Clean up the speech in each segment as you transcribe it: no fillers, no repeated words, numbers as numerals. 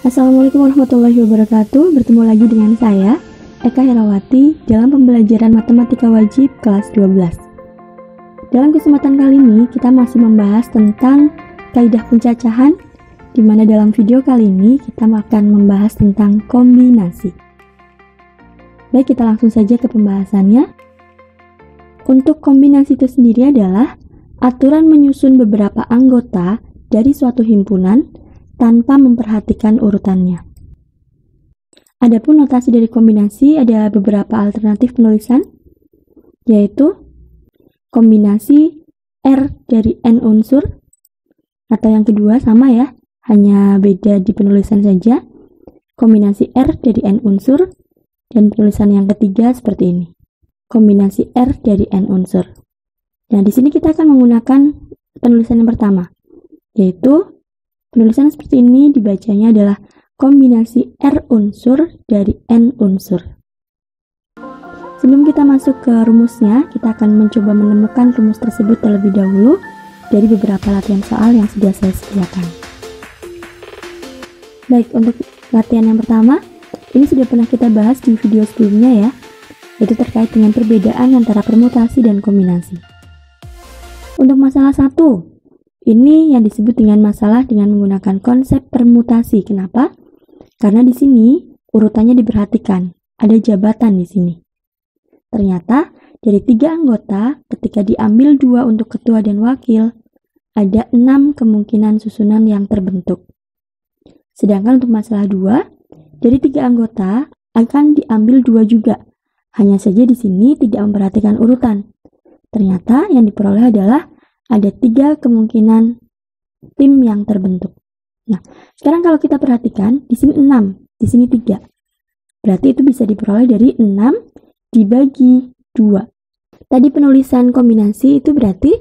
Assalamualaikum warahmatullahi wabarakatuh. Bertemu lagi dengan saya, Eka Herawati, dalam pembelajaran Matematika Wajib kelas 12. Dalam kesempatan kali ini, kita masih membahas tentang kaidah pencacahan, di mana dalam video kali ini kita akan membahas tentang kombinasi. Baik, kita langsung saja ke pembahasannya. Untuk kombinasi itu sendiri adalah aturan menyusun beberapa anggota dari suatu himpunan tanpa memperhatikan urutannya. Adapun notasi dari kombinasi ada beberapa alternatif penulisan, yaitu kombinasi R dari N unsur, atau yang kedua sama ya, hanya beda di penulisan saja, kombinasi R dari N unsur, dan penulisan yang ketiga seperti ini, kombinasi R dari N unsur. Nah, di sini kita akan menggunakan penulisan yang pertama, yaitu penulisan seperti ini dibacanya adalah kombinasi R unsur dari N unsur. Sebelum kita masuk ke rumusnya, kita akan mencoba menemukan rumus tersebut terlebih dahulu dari beberapa latihan soal yang sudah saya sediakan. Baik, untuk latihan yang pertama, ini sudah pernah kita bahas di video sebelumnya ya, yaitu terkait dengan perbedaan antara permutasi dan kombinasi. Untuk masalah 1, ini yang disebut dengan masalah dengan menggunakan konsep permutasi. Kenapa? Karena di sini urutannya diperhatikan, ada jabatan di sini. Ternyata dari 3 anggota, ketika diambil 2 untuk ketua dan wakil, ada 6 kemungkinan susunan yang terbentuk. Sedangkan untuk masalah 2, dari 3 anggota akan diambil 2 juga. Hanya saja di sini tidak memperhatikan urutan. Ternyata yang diperoleh adalah ada 3 kemungkinan tim yang terbentuk. Nah, sekarang kalau kita perhatikan, di sini 6, di sini 3. Berarti itu bisa diperoleh dari 6 dibagi 2. Tadi penulisan kombinasi itu berarti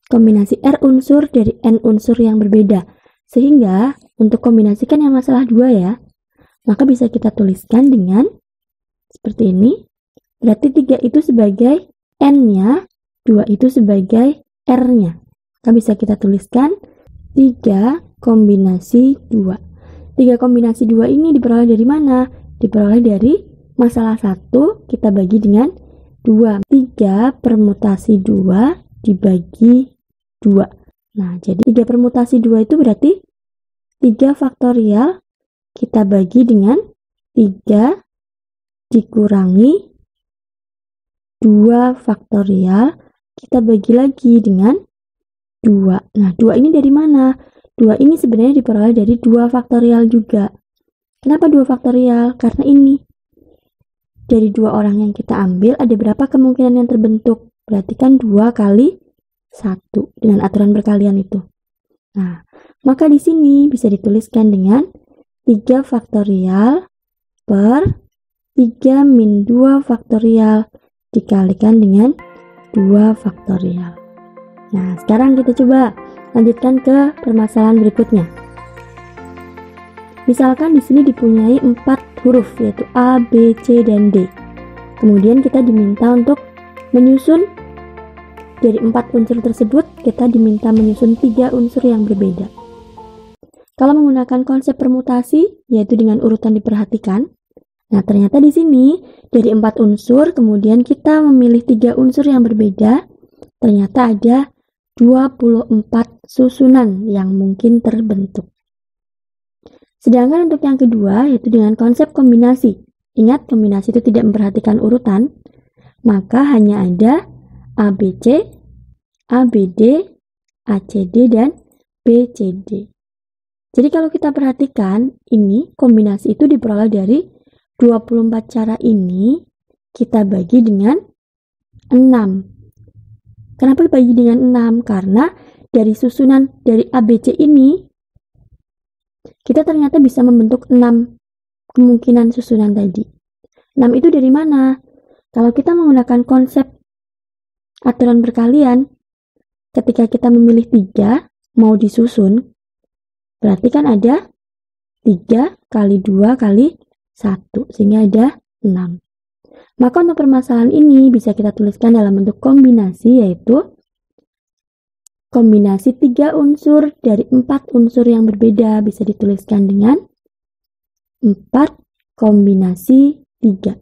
kombinasi R unsur dari N unsur yang berbeda. Sehingga untuk kombinasikan yang masalah 2 ya, maka bisa kita tuliskan dengan seperti ini. Berarti 3 itu sebagai N-nya, 2 itu sebagai R-nya. Maka bisa kita tuliskan 3 kombinasi 2. 3 kombinasi 2 ini diperoleh dari mana? Diperoleh dari masalah 1 kita bagi dengan 2. 3 permutasi 2 dibagi 2. Nah, jadi 3 permutasi 2 itu berarti 3 faktorial kita bagi dengan 3 dikurangi 2 faktorial kita bagi lagi dengan 2. Nah, 2 ini dari mana? 2 ini sebenarnya diperoleh dari 2 faktorial juga. Kenapa 2 faktorial? Karena ini. Dari 2 orang yang kita ambil, ada berapa kemungkinan yang terbentuk? Berarti kan 2 kali 1 dengan aturan perkalian itu. Nah, maka di sini bisa dituliskan dengan 3 faktorial per 3 min 2 faktorial dikalikan dengan 2 faktorial. Nah, sekarang kita coba lanjutkan ke permasalahan berikutnya. Misalkan di sini dipunyai 4 huruf, yaitu A, B, C, dan D. Kemudian kita diminta untuk menyusun dari 4 unsur tersebut, kita diminta menyusun 3 unsur yang berbeda. Kalau menggunakan konsep permutasi, yaitu dengan urutan diperhatikan, nah ternyata di sini dari 4 unsur, kemudian kita memilih 3 unsur yang berbeda, ternyata ada 24 susunan yang mungkin terbentuk. Sedangkan untuk yang kedua, yaitu dengan konsep kombinasi. Ingat, kombinasi itu tidak memperhatikan urutan, maka hanya ada ABC, ABD, ACD, dan BCD. Jadi kalau kita perhatikan, ini kombinasi itu diperoleh dari 24 cara ini, kita bagi dengan 6. Kenapa dibagi dengan 6? Karena dari susunan dari ABC ini, kita ternyata bisa membentuk 6 kemungkinan susunan tadi. 6 itu dari mana? Kalau kita menggunakan konsep aturan perkalian, ketika kita memilih 3, mau disusun, berarti kan ada 3 kali 2 kali 1, sehingga ada 6. Maka untuk permasalahan ini bisa kita tuliskan dalam bentuk kombinasi, yaitu kombinasi 3 unsur dari 4 unsur yang berbeda. Bisa dituliskan dengan 4 kombinasi 3.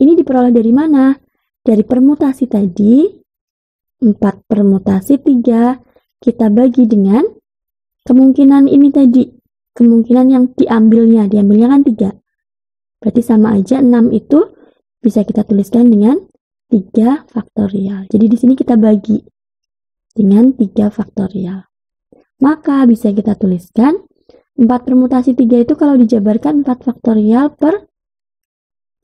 Ini diperoleh dari mana? Dari permutasi tadi, 4 permutasi 3 kita bagi dengan kemungkinan ini tadi. Kemungkinan yang diambilnya kan 3. Berarti sama aja 6 itu bisa kita tuliskan dengan 3 faktorial. Jadi di sini kita bagi dengan 3 faktorial. Maka bisa kita tuliskan 4 permutasi 3 itu kalau dijabarkan 4 faktorial per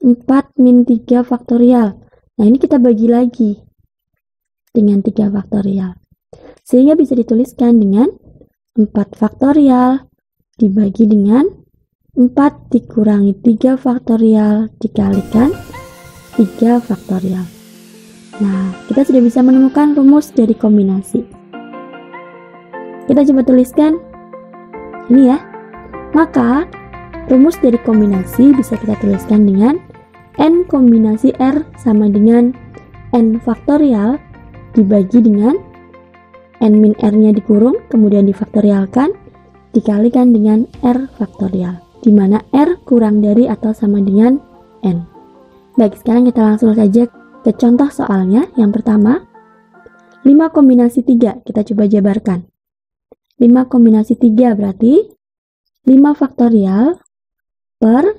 4 min 3 faktorial. Nah, ini kita bagi lagi dengan 3 faktorial. Sehingga bisa dituliskan dengan 4 faktorial dibagi dengan 4 dikurangi 3 faktorial dikalikan 3 faktorial. Nah, kita sudah bisa menemukan rumus dari kombinasi. Kita coba tuliskan ini ya. Maka rumus dari kombinasi bisa kita tuliskan dengan N kombinasi R sama dengan N faktorial dibagi dengan N min R-nya dikurung, kemudian difaktorialkan, dikalikan dengan R faktorial, di mana R kurang dari atau sama dengan N. Baik, sekarang kita langsung saja ke contoh soalnya. Yang pertama, 5 kombinasi 3, kita coba jabarkan. 5 kombinasi 3 berarti 5 faktorial per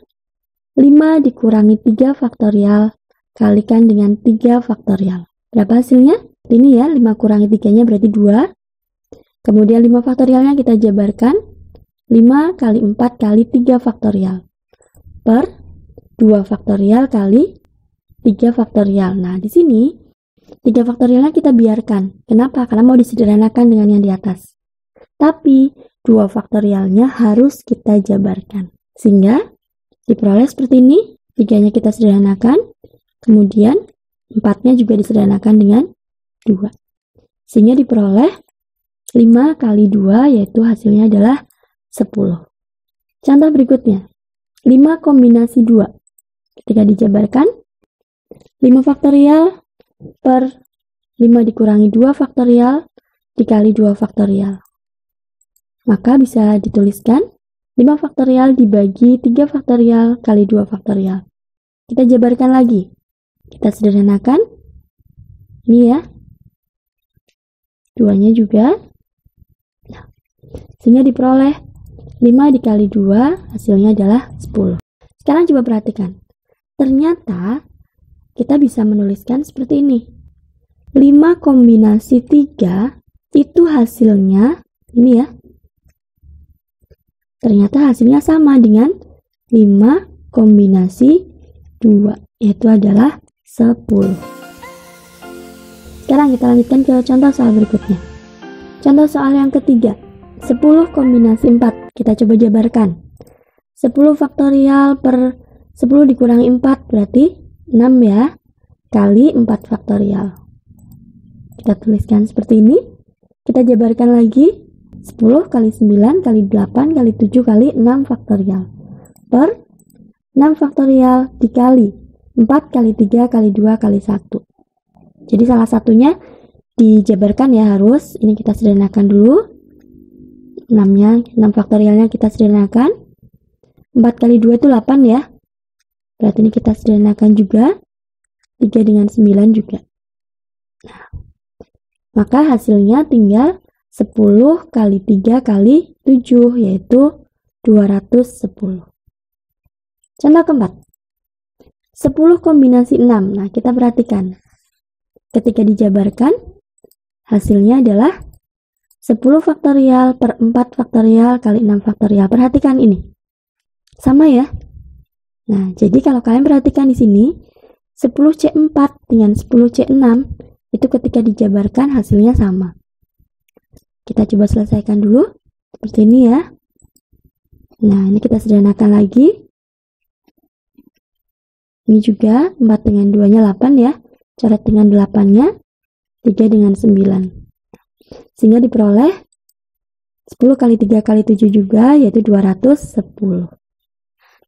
5 dikurangi 3 faktorial kalikan dengan 3 faktorial. Berapa hasilnya? Ini ya, 5 kurangi 3-nya berarti 2. Kemudian 5 faktorialnya kita jabarkan. 5 kali 4 kali 3 faktorial per 2 faktorial kali 3 faktorial. Nah, di sini 3 faktorialnya kita biarkan. Kenapa? Karena mau disederhanakan dengan yang di atas. Tapi 2 faktorialnya harus kita jabarkan. Sehingga diperoleh seperti ini. 3-nya kita sederhanakan. Kemudian 4-nya juga disederhanakan dengan 2. Sehingga diperoleh 5 kali 2 yaitu hasilnya adalah 10. Contoh berikutnya. 5 kombinasi 2. Ketika dijabarkan 5 faktorial per 5 dikurangi 2 faktorial dikali 2 faktorial. Maka bisa dituliskan 5 faktorial dibagi 3 faktorial kali 2 faktorial. Kita jabarkan lagi. Kita sederhanakan. Ini ya. 2-nya juga. Nah, sehingga diperoleh 5 dikali 2 hasilnya adalah 10. Sekarang coba perhatikan. Ternyata kita bisa menuliskan seperti ini. 5 kombinasi 3 itu hasilnya ini ya. Ternyata hasilnya sama dengan 5 kombinasi 2, yaitu adalah 10. Sekarang kita lanjutkan ke contoh soal berikutnya. Contoh soal yang ketiga, 10 kombinasi 4. Kita coba jabarkan. 10 faktorial per 10 dikurangi 4 berarti 6 ya, kali 4 faktorial. Kita tuliskan seperti ini. Kita jabarkan lagi. 10 kali 9 kali 8 kali 7 kali 6 faktorial per 6 faktorial dikali 4 kali 3 kali 2 kali 1. Jadi salah satunya dijabarkan ya harus. Ini kita sederhanakan dulu. 6 faktorialnya kita sederhanakan. 4 kali 2 itu 8 ya. Berarti ini kita sederhanakan juga. 3 dengan 9 juga. Nah, maka hasilnya tinggal 10 kali 3 kali 7 yaitu 210. Contoh keempat. 10 kombinasi 6. Nah, kita perhatikan. Ketika dijabarkan, hasilnya adalah 10 faktorial per 4 faktorial kali 6 faktorial. Perhatikan ini. Sama ya. Nah, jadi kalau kalian perhatikan di sini, 10C4 dengan 10C6 itu ketika dijabarkan hasilnya sama. Kita coba selesaikan dulu. Seperti ini ya. Nah, ini kita sederhanakan lagi. Ini juga 4 dengan 2-nya 8 ya. Coret dengan 8-nya. 3 dengan 9. Sehingga diperoleh 10 kali 3 kali 7 juga, yaitu 210.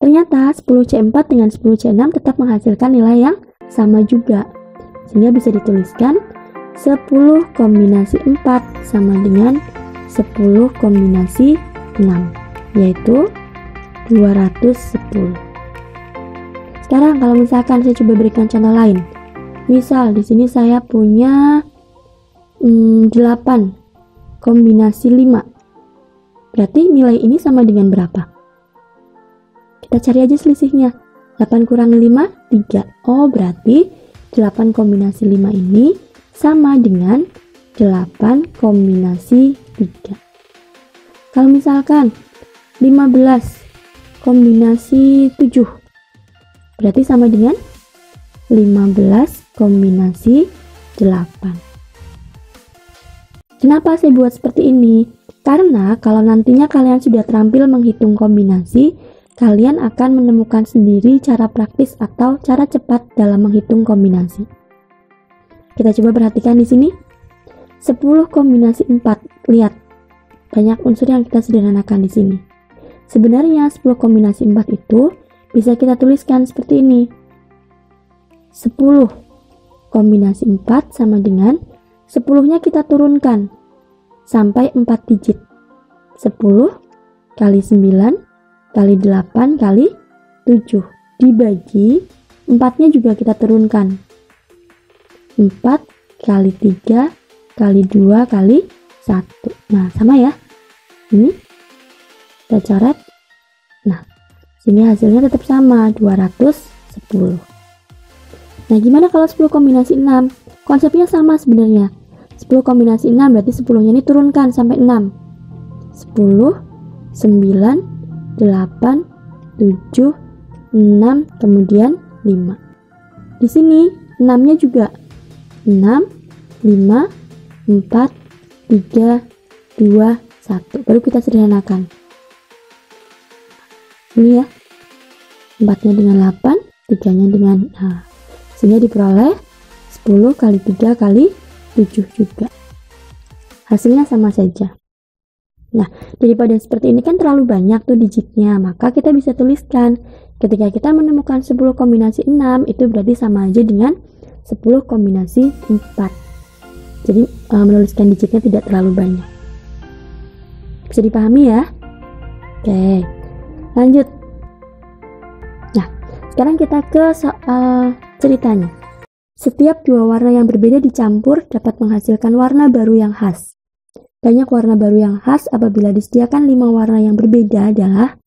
Ternyata 10C4 dengan 10C6 tetap menghasilkan nilai yang sama juga. Sehingga bisa dituliskan 10 kombinasi 4 sama dengan 10 kombinasi 6, yaitu 210. Sekarang kalau misalkan saya coba berikan contoh lain. Misal di sini saya punya 8 kombinasi 5. Berarti nilai ini sama dengan berapa? Kita cari aja selisihnya. 8 kurangi 5, 3. Oh, berarti 8 kombinasi 5 ini sama dengan 8 kombinasi 3. Kalau misalkan 15 kombinasi 7, berarti sama dengan 15 kombinasi 8. Kenapa saya buat seperti ini? Karena kalau nantinya kalian sudah terampil menghitung kombinasi, kalian akan menemukan sendiri cara praktis atau cara cepat dalam menghitung kombinasi. Kita coba perhatikan di sini. 10 kombinasi 4. Lihat, banyak unsur yang kita sederhanakan di sini. Sebenarnya 10 kombinasi 4 itu bisa kita tuliskan seperti ini. 10 kombinasi 4 sama dengan 10-nya kita turunkan sampai 4 digit. 10 kali 9 kali 8 kali 7 dibagi 4-nya juga kita turunkan. 4 kali 3 kali 2 kali 1. Nah, sama ya. Ini kita coret. Nah, sini hasilnya tetap sama, 210. Nah, gimana kalau 10 kombinasi 6? Konsepnya sama sebenarnya. 10 kombinasi 6 berarti 10-nya ini turunkan sampai 6. 10, 9, 8, 7, 6, kemudian 5. Di sini 6-nya juga 6, 5, 4, 3, 2, 1. Baru kita sederhanakan. Ini ya. 4-nya dengan 8, 3-nya dengan sehingga diperoleh 10 kali 3 kali 7 juga. Hasilnya sama saja. Nah, daripada seperti ini kan terlalu banyak tuh digitnya, maka kita bisa tuliskan ketika kita menemukan 10 kombinasi 6, itu berarti sama aja dengan 10 kombinasi 4. Jadi menuliskan digitnya tidak terlalu banyak. Bisa dipahami ya? Oke, lanjut. Nah, sekarang kita ke soal ceritanya. Setiap dua warna yang berbeda dicampur dapat menghasilkan warna baru yang khas. Banyak warna baru yang khas apabila disediakan 5 warna yang berbeda adalah.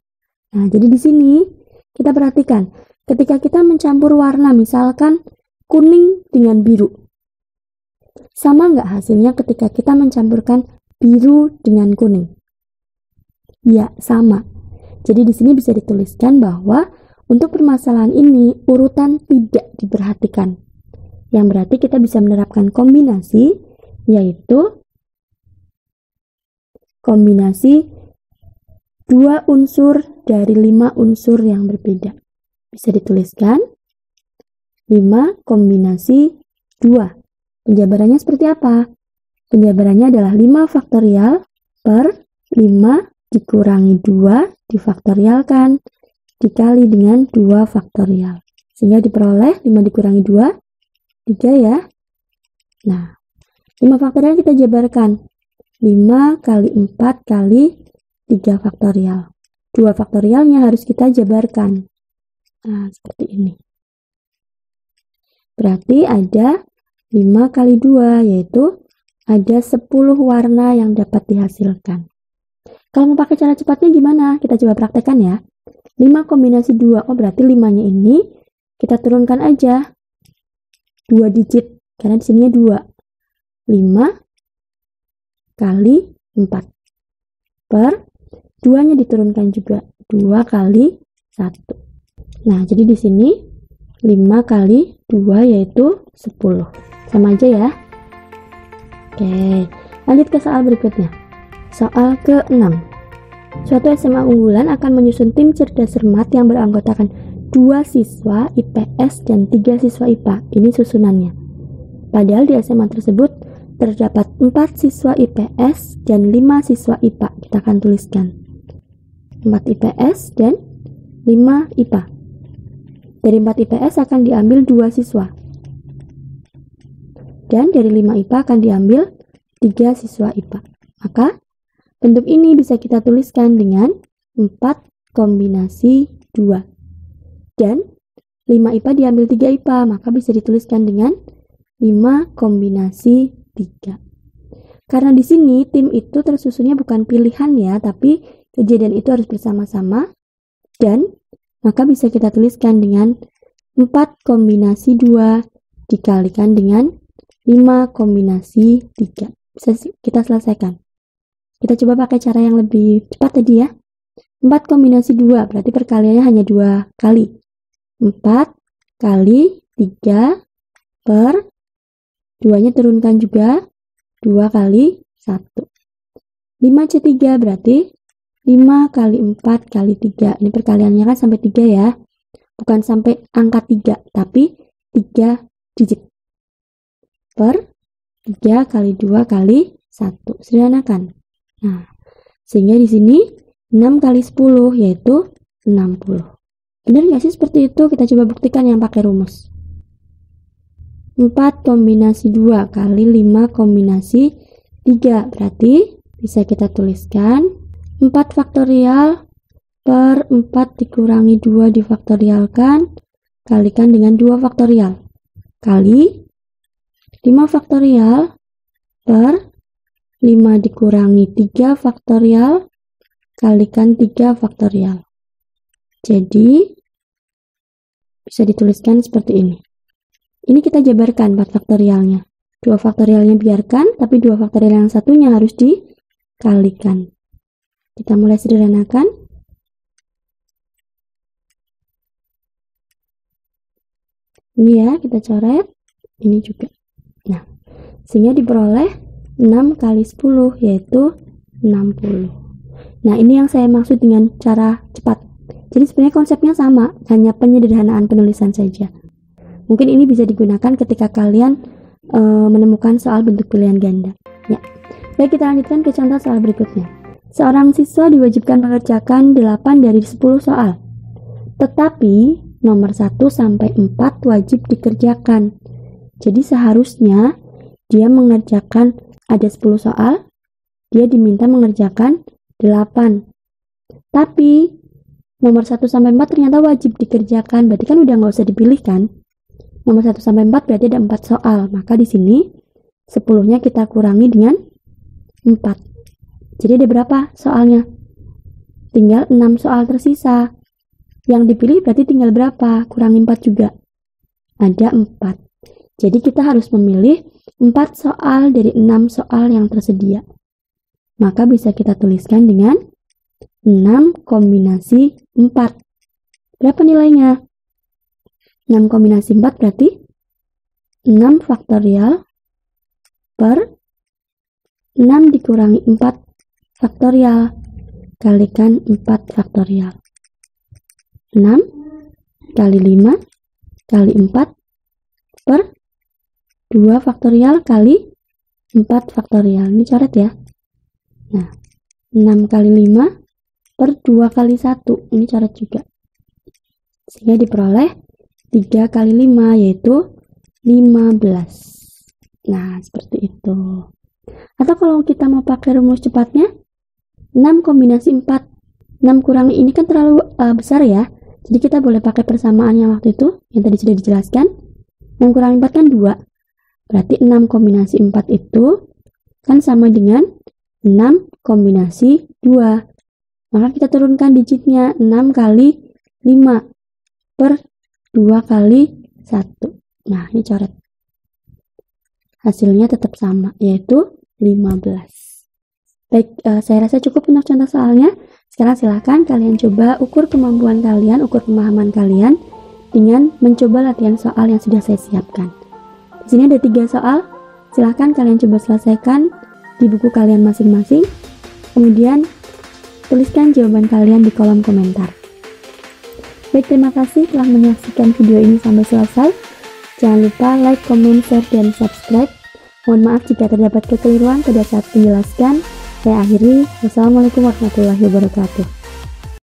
Nah, jadi di sini kita perhatikan, ketika kita mencampur warna, misalkan kuning dengan biru, sama nggak hasilnya ketika kita mencampurkan biru dengan kuning? Ya, sama. Jadi di sini bisa dituliskan bahwa untuk permasalahan ini urutan tidak diperhatikan. Yang berarti kita bisa menerapkan kombinasi, yaitu kombinasi 2 unsur dari 5 unsur yang berbeda. Bisa dituliskan 5 kombinasi 2. Penjabarannya seperti apa? Penjabarannya adalah 5 faktorial per 5 dikurangi 2 difaktorialkan dikali dengan 2 faktorial. Sehingga diperoleh 5 dikurangi 2, 3 ya. Nah, 5 faktorial kita jabarkan. 5 kali 4 kali 3 faktorial. 2 faktorialnya harus kita jabarkan. Nah, seperti ini. Berarti ada 5 kali 2, yaitu ada 10 warna yang dapat dihasilkan. Kalau mau pakai cara cepatnya gimana? Kita coba praktekkan ya. 5 kombinasi 2, oh berarti 5-nya ini kita turunkan aja 2 digit, karena di sininya 2. 5 kali 4 per 2-nya diturunkan juga 2 kali 1. Nah, jadi di sini 5 kali 2 yaitu 10. Sama aja ya. Oke, lanjut ke soal berikutnya. Soal ke-6. Suatu SMA unggulan akan menyusun tim cerdas cermat yang beranggotakan 2 siswa IPS dan 3 siswa IPA. Ini susunannya. Padahal di SMA tersebut terdapat 4 siswa IPS dan 5 siswa IPA. Kita akan tuliskan 4 IPS dan 5 IPA. Dari 4 IPS akan diambil 2 siswa. Dan dari 5 IPA akan diambil 3 siswa IPA. Maka bentuk ini bisa kita tuliskan dengan 4 kombinasi 2. Dan 5 IPA diambil 3 IPA, maka bisa dituliskan dengan 5 kombinasi 3. Karena di sini tim itu tersusunnya bukan pilihan ya, tapi kejadian itu harus bersama-sama. Dan maka bisa kita tuliskan dengan 4 kombinasi 2 dikalikan dengan 5 kombinasi 3. Bisa kita selesaikan. Kita coba pakai cara yang lebih cepat tadi ya. 4 kombinasi 2, berarti perkaliannya hanya 2 kali. 4 kali 3 per 2-nya turunkan juga, 2 kali 1. 5C3 berarti 5 kali 4 kali 3. Ini perkaliannya kan sampai 3 ya. Bukan sampai angka 3, tapi 3 digit. Per 3 kali 2 kali 1. Sederhanakan. Nah, sehingga di sini 6 kali 10 yaitu 60. Benar nggak sih seperti itu? Kita coba buktikan yang pakai rumus. 4 kombinasi 2 kali 5 kombinasi 3. Berarti bisa kita tuliskan 4 faktorial per 4 dikurangi 2 difaktorialkan kalikan dengan 2 faktorial kali 5 faktorial per 5 dikurangi 3 faktorial kalikan 3 faktorial. Jadi bisa dituliskan seperti ini. Ini kita jabarkan 4 faktorialnya. 2 faktorialnya biarkan, tapi 2 faktorial yang satunya harus dikalikan. Kita mulai sederhanakan. Ini ya, kita coret. Ini juga. Nah, sehingga diperoleh 6 kali 10, yaitu 60. Nah, ini yang saya maksud dengan cara cepat. Jadi sebenarnya konsepnya sama, hanya penyederhanaan penulisan saja. Mungkin ini bisa digunakan ketika kalian menemukan soal bentuk pilihan ganda. Ya. Baik, kita lanjutkan ke contoh soal berikutnya. Seorang siswa diwajibkan mengerjakan 8 dari 10 soal. Tetapi nomor 1 sampai 4 wajib dikerjakan. Jadi seharusnya dia mengerjakan ada 10 soal, dia diminta mengerjakan 8. Tapi nomor 1 sampai 4 ternyata wajib dikerjakan, berarti kan udah nggak usah dipilih kan? Nomor 1 sampai 4 berarti ada 4 soal, maka di sini 10-nya kita kurangi dengan 4. Jadi ada berapa soalnya? Tinggal 6 soal tersisa. Yang dipilih berarti tinggal berapa? Kurangi 4 juga. Ada 4. Jadi kita harus memilih 4 soal dari 6 soal yang tersedia. Maka bisa kita tuliskan dengan 6 kombinasi 4. Berapa nilainya? 6 kombinasi 4 berarti 6 faktorial per 6 dikurangi 4 faktorial kalikan 4 faktorial. 6 kali 5 kali 4 per 2 faktorial kali 4 faktorial. Ini coret ya. Nah, 6 kali 5 per 2 kali 1. Ini coret juga. Sehingga diperoleh 3 kali 5 yaitu 15. Nah, seperti itu. Atau kalau kita mau pakai rumus cepatnya, 6 kombinasi 4. 6 kurangi ini kan terlalu besar ya. Jadi kita boleh pakai persamaan yang waktu itu, yang tadi sudah dijelaskan. 6 kurangi 4 kan 2. Berarti 6 kombinasi 4 itu kan sama dengan 6 kombinasi 2. Maka kita turunkan digitnya 6 kali 5 per 2 kali 1. Nah, ini coret. Hasilnya tetap sama, yaitu 15. Baik, saya rasa cukup untuk contoh soalnya. Sekarang silahkan kalian coba ukur kemampuan kalian, ukur pemahaman kalian dengan mencoba latihan soal yang sudah saya siapkan. Di sini ada 3 soal. Silahkan kalian coba selesaikan di buku kalian masing-masing. Kemudian tuliskan jawaban kalian di kolom komentar. Baik, terima kasih telah menyaksikan video ini sampai selesai. Jangan lupa like, comment, share, dan subscribe. Mohon maaf jika terdapat kekeliruan pada saat menjelaskan. Saya akhiri. Wassalamualaikum warahmatullahi wabarakatuh.